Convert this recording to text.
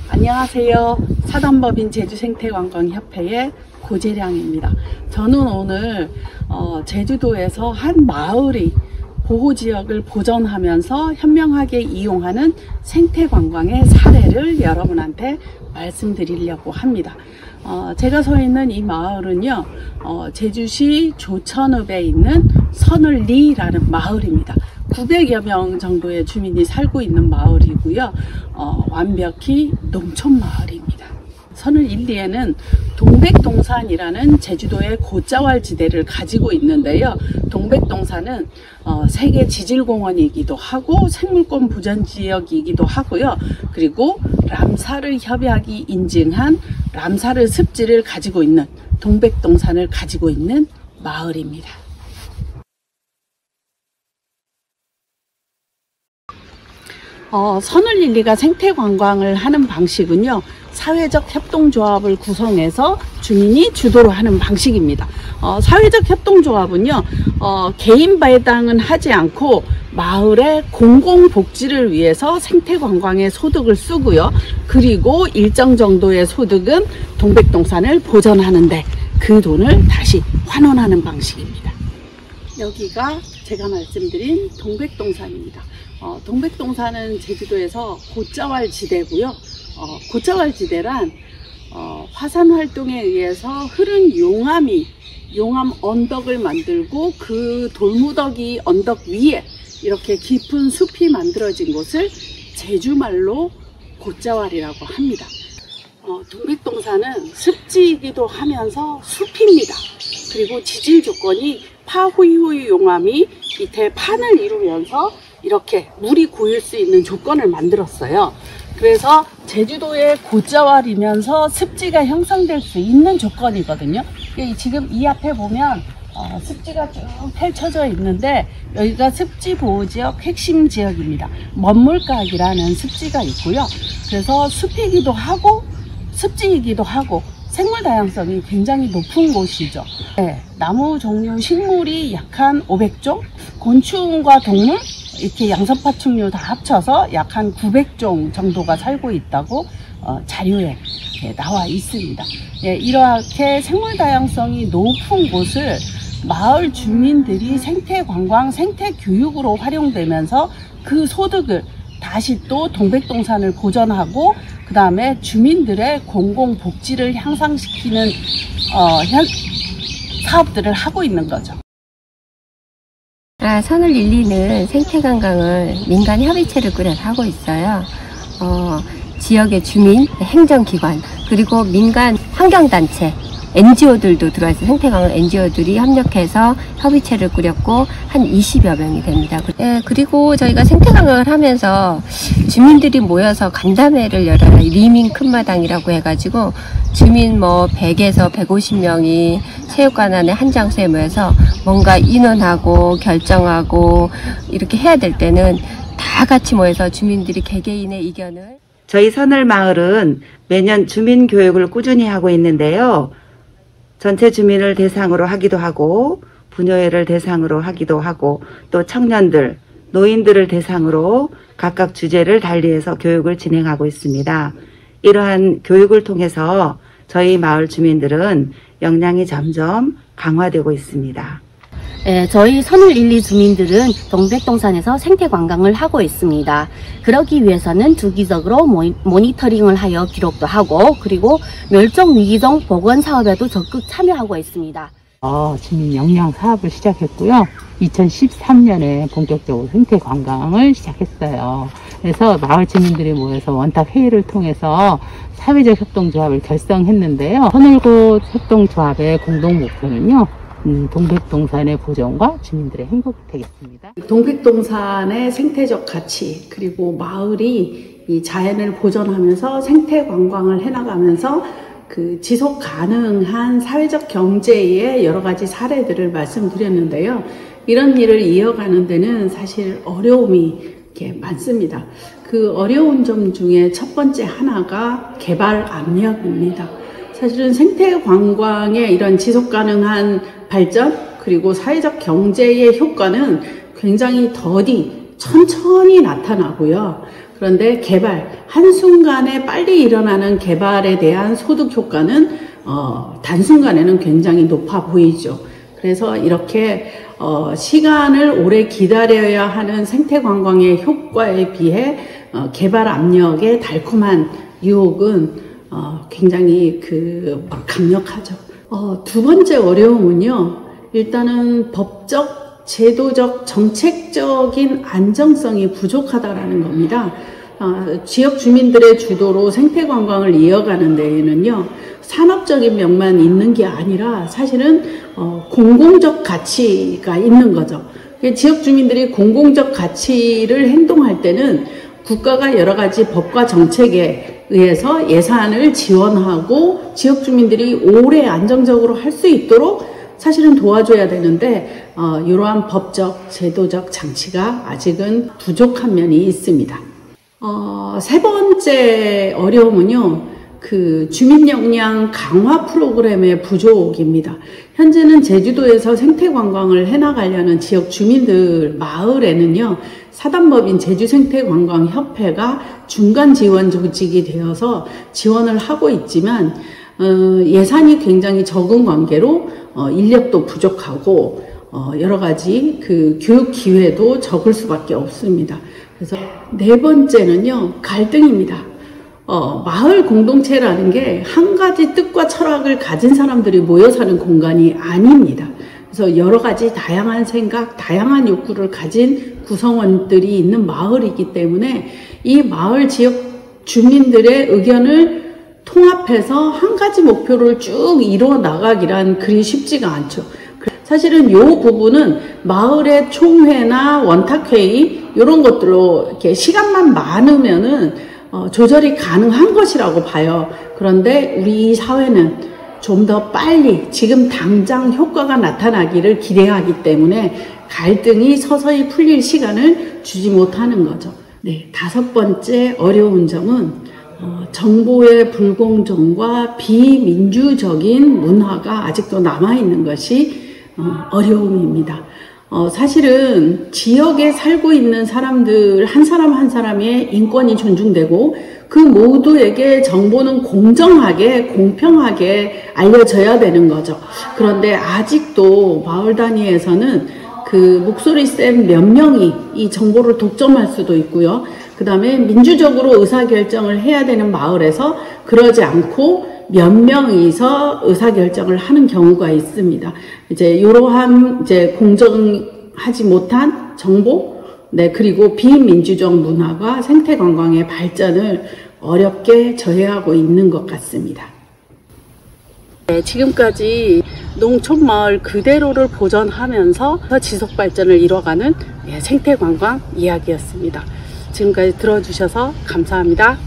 안녕하세요. 사단법인 제주생태관광협회의 고재량입니다. 저는 오늘 제주도에서 한 마을이 보호지역을 보존하면서 현명하게 이용하는 생태관광의 사례를 여러분한테 말씀드리려고 합니다. 제가 서 있는 이 마을은요, 제주시 조천읍에 있는 선을리라는 마을입니다. 900여 명 정도의 주민이 살고 있는 마을이고요. 완벽히 농촌 마을입니다. 선을일리에는 동백동산이라는 제주도의 곶자왈지대를 가지고 있는데요. 동백동산은 세계 지질공원이기도 하고 생물권 보전지역이기도 하고요. 그리고 람사르 협약이 인증한 람사르 습지를 가지고 있는 동백동산을 가지고 있는 마을입니다. 선을일리가 생태관광을 하는 방식은요, 사회적 협동조합을 구성해서 주민이 주도를 하는 방식입니다. 사회적 협동조합은요, 개인 배당은 하지 않고 마을의 공공복지를 위해서 생태관광에 소득을 쓰고요. 그리고 일정 정도의 소득은 동백동산을 보존하는데 그 돈을 다시 환원하는 방식입니다. 여기가 제가 말씀드린 동백동산입니다. 동백동산은 제주도에서 곶자왈지대고요. 곶자왈지대란 화산 활동에 의해서 흐른 용암 언덕을 만들고 그 돌무더기 언덕 위에 이렇게 깊은 숲이 만들어진 곳을 제주말로 곶자왈이라고 합니다. 동백동산은 습지이기도 하면서 숲입니다. 그리고 지질 조건이 파후이후이 용암이 밑에 판을 이루면서 이렇게 물이 고일 수 있는 조건을 만들었어요. 그래서 제주도의 곶자왈이면서 습지가 형성될 수 있는 조건이거든요. 지금 이 앞에 보면 습지가 쭉 펼쳐져 있는데 여기가 습지보호지역 핵심 지역입니다. 먼물각이라는 습지가 있고요. 그래서 숲이기도 하고 습지이기도 하고 생물 다양성이 굉장히 높은 곳이죠. 네, 나무 종류 식물이 약 한 500종, 곤충과 동물 이렇게 양서파충류 다 합쳐서 약 한 900종 정도가 살고 있다고 자료에 나와 있습니다. 예, 이렇게 생물 다양성이 높은 곳을 마을 주민들이 생태관광, 생태교육으로 활용되면서 그 소득을 다시 또 동백동산을 보존하고 그 다음에 주민들의 공공복지를 향상시키는 사업들을 하고 있는 거죠. 선을일리는 생태관광을 민간 협의체를 꾸려서 하고 있어요. 지역의 주민, 행정기관, 그리고 민간 환경단체, NGO들도 들어와 있어요. 생태관광 NGO들이 협력해서 협의체를 꾸렸고 한 20여 명이 됩니다. 그리고 저희가 생태관광을 하면서 주민들이 모여서 간담회를 열어요. 리밍 큰마당이라고 해가지고 주민 100에서 150명이 체육관 안에 한 장소에 모여서 뭔가 인원하고 결정하고 이렇게 해야 될 때는 다 같이 모여서 주민들이 개개인의 의견을. 저희 선을마을은 매년 주민교육을 꾸준히 하고 있는데요. 전체 주민을 대상으로 하기도 하고 부녀회를 대상으로 하기도 하고 또 청년들, 노인들을 대상으로 각각 주제를 달리해서 교육을 진행하고 있습니다. 이러한 교육을 통해서 저희 마을 주민들은 역량이 점점 강화되고 있습니다. 네, 저희 선을일리 주민들은 동백동산에서 생태관광을 하고 있습니다. 그러기 위해서는 주기적으로 모니터링을 하여 기록도 하고 그리고 멸종위기종 복원사업에도 적극 참여하고 있습니다. 주민 역량 사업을 시작했고요. 2013년에 본격적으로 생태관광을 시작했어요. 그래서 마을 주민들이 모여서 원탁 회의를 통해서 사회적 협동조합을 결성했는데요. 선을곶 협동조합의 공동 목표는요. 동백동산의 보존과 주민들의 행복이 되겠습니다. 동백동산의 생태적 가치 그리고 마을이 이 자연을 보존하면서 생태 관광을 해나가면서 그 지속 가능한 사회적 경제의 여러 가지 사례들을 말씀드렸는데요. 이런 일을 이어가는 데는 사실 어려움이 이렇게 많습니다. 그 어려운 점 중에 첫 번째 하나가 개발 압력입니다. 사실은 생태 관광의 이런 지속 가능한 발전 그리고 사회적 경제의 효과는 굉장히 더디 천천히 나타나고요. 그런데 개발, 한순간에 빨리 일어나는 개발에 대한 소득 효과는 단순간에는 굉장히 높아 보이죠. 그래서 이렇게 시간을 오래 기다려야 하는 생태관광의 효과에 비해 개발 압력의 달콤한 유혹은 굉장히 강력하죠. 두 번째 어려움은요, 일단은 법적, 제도적, 정책적인 안정성이 부족하다라는 겁니다. 지역 주민들의 주도로 생태관광을 이어가는 데에는요, 산업적인 면만 있는 게 아니라 사실은 공공적 가치가 있는 거죠. 지역 주민들이 공공적 가치를 행동할 때는 국가가 여러 가지 법과 정책에 의해서 예산을 지원하고 지역 주민들이 오래 안정적으로 할 수 있도록 사실은 도와줘야 되는데 이러한 법적, 제도적 장치가 아직은 부족한 면이 있습니다. 세 번째 어려움은요, 주민 역량 강화 프로그램의 부족입니다. 현재는 제주도에서 생태관광을 해나가려는 지역 주민들 마을에는요, 사단법인 제주생태관광협회가 중간 지원 조직이 되어서 지원을 하고 있지만 예산이 굉장히 적은 관계로 인력도 부족하고 여러 가지 교육 기회도 적을 수밖에 없습니다. 그래서 네 번째는요, 갈등입니다. 마을 공동체라는 게 한 가지 뜻과 철학을 가진 사람들이 모여 사는 공간이 아닙니다. 그래서 여러 가지 다양한 생각, 다양한 욕구를 가진 구성원들이 있는 마을이기 때문에 이 마을 지역 주민들의 의견을 통합해서 한 가지 목표를 쭉 이루어 나가기란 그리 쉽지가 않죠. 사실은 이 부분은 마을의 총회나 원탁회의 이런 것들로 이렇게 시간만 많으면은 조절이 가능한 것이라고 봐요. 그런데 우리 사회는 좀 더 빨리 지금 당장 효과가 나타나기를 기대하기 때문에 갈등이 서서히 풀릴 시간을 주지 못하는 거죠. 네, 다섯 번째 어려운 점은 정보의 불공정과 비민주적인 문화가 아직도 남아있는 것이 어려움입니다. 사실은 지역에 살고 있는 사람들 한 사람 한 사람의 인권이 존중되고 그 모두에게 정보는 공정하게 공평하게 알려져야 되는 거죠. 그런데 아직도 마을 단위에서는 목소리 센 몇 명이 이 정보를 독점할 수도 있고요. 그 다음에 민주적으로 의사결정을 해야 되는 마을에서 그러지 않고 몇 명이서 의사결정을 하는 경우가 있습니다. 이러한 공정하지 못한 정보, 그리고 비민주적 문화가 생태관광의 발전을 어렵게 저해하고 있는 것 같습니다. 지금까지 농촌마을 그대로를 보존하면서 지속발전을 이뤄가는 생태관광 이야기였습니다. 지금까지 들어주셔서 감사합니다.